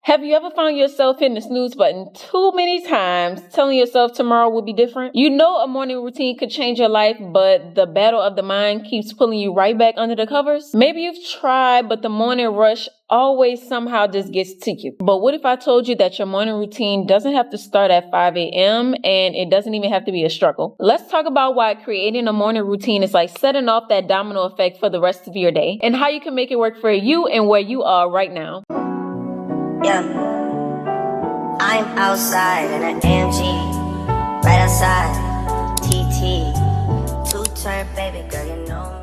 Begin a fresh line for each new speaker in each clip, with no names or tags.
Have you ever found yourself hitting the snooze button too many times, telling yourself tomorrow will be different? You know a morning routine could change your life, but the battle of the mind keeps pulling you right back under the covers? Maybe you've tried, but the morning rush always somehow just gets to you. But what if I told you that your morning routine doesn't have to start at 5 a.m. and it doesn't even have to be a struggle? Let's talk about why creating a morning routine is like setting off that domino effect for the rest of your day, and how you can make it work for you and where you are right now.
Yeah, I'm outside in an AMG, right outside, TT, two-turn baby girl, you know me.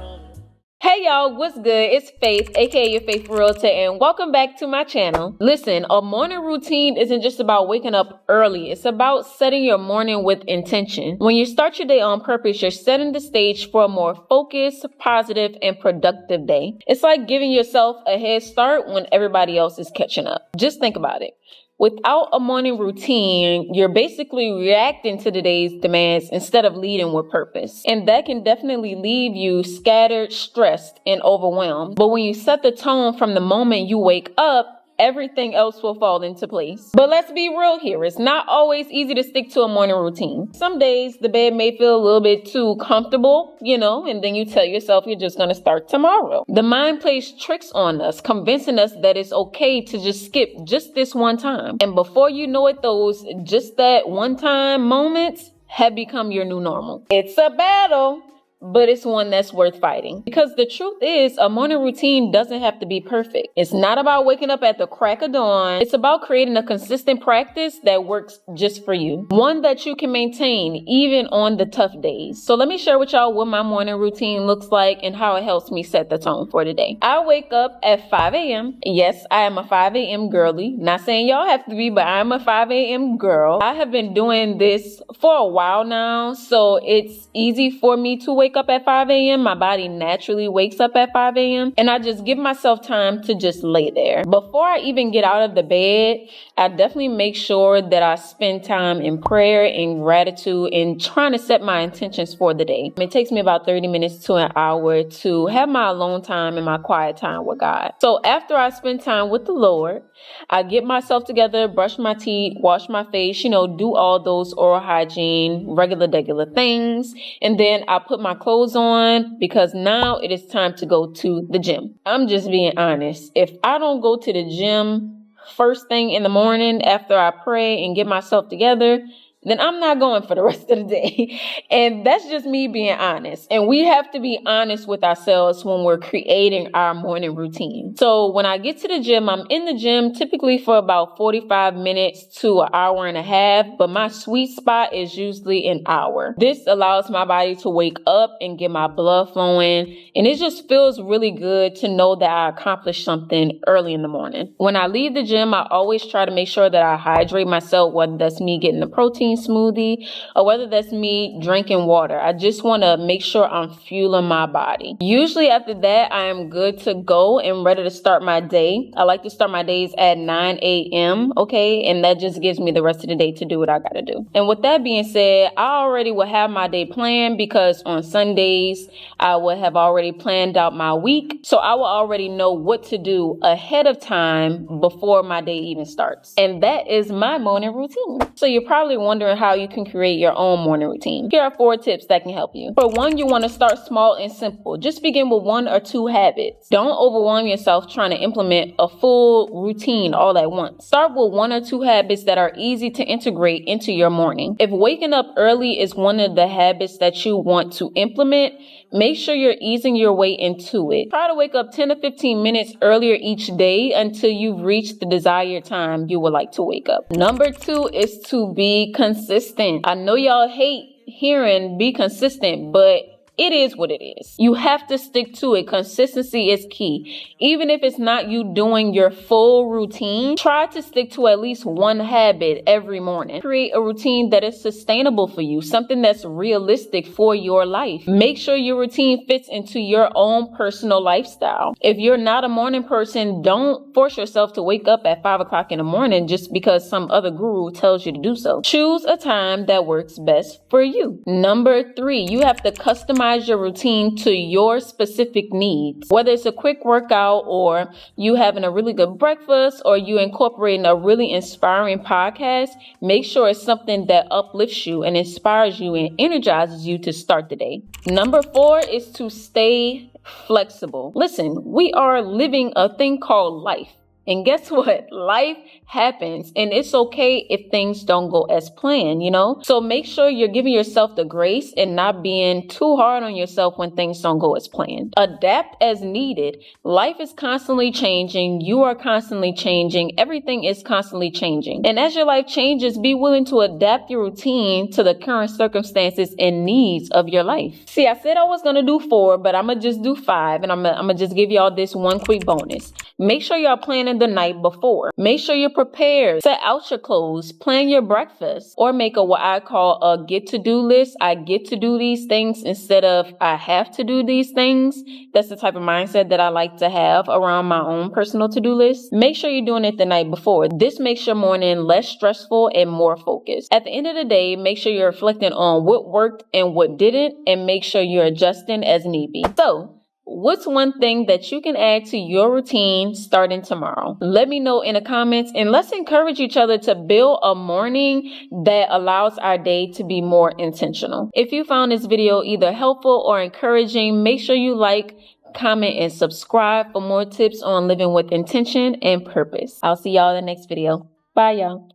Hey y'all, what's good? It's Faith, aka Your Faithful Realtor, and welcome back to my channel. Listen, a morning routine isn't just about waking up early. It's about setting your morning with intention. When you start your day on purpose, you're setting the stage for a more focused, positive, and productive day. It's like giving yourself a head start when everybody else is catching up. Just think about it. Without a morning routine, you're basically reacting to the day's demands instead of leading with purpose. And that can definitely leave you scattered, stressed, and overwhelmed. But when you set the tone from the moment you wake up, everything else will fall into place. But let's be real here. It's not always easy to stick to a morning routine. Some days the bed may feel a little bit too comfortable, and then you tell yourself you're just going to start tomorrow. The mind plays tricks on us, convincing us that it's okay to just skip just this one time. And before you know it, those just that one time moments have become your new normal. It's a battle, but it's one that's worth fighting. Because the truth is, a morning routine doesn't have to be perfect. It's not about waking up at the crack of dawn. It's about creating a consistent practice that works just for you. One that you can maintain even on the tough days. So let me share with y'all what my morning routine looks like and how it helps me set the tone for the day. I wake up at 5 a.m. Yes, I am a 5 a.m. girly. Not saying y'all have to be, but I'm a 5 a.m. girl. I have been doing this for a while now, so it's easy for me to wake up at 5 a.m. My body naturally wakes up at 5 a.m. and I just give myself time to just lay there. Before I even get out of the bed, I definitely make sure that I spend time in prayer and gratitude and trying to set my intentions for the day. It takes me about 30 minutes to an hour to have my alone time and my quiet time with God. So after I spend time with the Lord, I get myself together, brush my teeth, wash my face, do all those oral hygiene, regular things. And then I put my clothes on because now it is time to go to the gym. I'm just being honest. If I don't go to the gym first thing in the morning after I pray and get myself together, then I'm not going for the rest of the day. And that's just me being honest. And we have to be honest with ourselves when we're creating our morning routine. So when I get to the gym, I'm in the gym typically for about 45 minutes to an hour and a half, but my sweet spot is usually an hour. This allows my body to wake up and get my blood flowing. And it just feels really good to know that I accomplished something early in the morning. When I leave the gym, I always try to make sure that I hydrate myself, whether that's me getting the protein smoothie or whether that's me drinking water. I just want to make sure I'm fueling my body. Usually after that, I am good to go and ready to start my day. I like to start my days at 9 a.m. Okay. And that just gives me the rest of the day to do what I got to do. And with that being said, I already will have my day planned because on Sundays, I will have already planned out my week. So I will already know what to do ahead of time before my day even starts. And that is my morning routine. So you're probably wondering how you can create your own morning routine. Here are 4 tips that can help you. For one, you want to start small and simple. Just begin with 1 or 2 habits. Don't overwhelm yourself trying to implement a full routine all at once. Start with 1 or 2 habits that are easy to integrate into your morning. If waking up early is one of the habits that you want to implement, make sure you're easing your way into it. Try to wake up 10 to 15 minutes earlier each day until you've reached the desired time you would like to wake up. Number 2 is to be consistent. I know y'all hate hearing be consistent, but it is what it is. You have to stick to it. Consistency is key. Even if it's not you doing your full routine, try to stick to at least 1 habit every morning. Create a routine that is sustainable for you, something that's realistic for your life. Make sure your routine fits into your own personal lifestyle. If you're not a morning person, don't force yourself to wake up at 5 o'clock in the morning just because some other guru tells you to do so. Choose a time that works best for you. Number 3, you have to customize customize your routine to your specific needs. Whether it's a quick workout or you having a really good breakfast or you incorporating a really inspiring podcast, make sure it's something that uplifts you and inspires you and energizes you to start the day. Number 4 is to stay flexible. Listen, we are living a thing called life. And guess what? Life happens, and it's okay if things don't go as planned, So make sure you're giving yourself the grace and not being too hard on yourself when things don't go as planned. Adapt as needed. Life is constantly changing. You are constantly changing. Everything is constantly changing. And as your life changes, be willing to adapt your routine to the current circumstances and needs of your life. See, I said I was going to do 4, but I'm going to just do 5, and I'm going to just give y'all this one quick bonus. Make sure y'all planning the night before. Make sure you're prepared. Set out your clothes, plan your breakfast, or make what I call a get-to-do list. I get to do these things instead of I have to do these things. That's the type of mindset that I like to have around my own personal to-do list. Make sure you're doing it the night before. This makes your morning less stressful and more focused. At the end of the day, make sure you're reflecting on what worked and what didn't, and make sure you're adjusting as need be. So, what's one thing that you can add to your routine starting tomorrow? Let me know in the comments, and let's encourage each other to build a morning that allows our day to be more intentional. If you found this video either helpful or encouraging, make sure you like, comment, and subscribe for more tips on living with intention and purpose. I'll see y'all in the next video. Bye, y'all.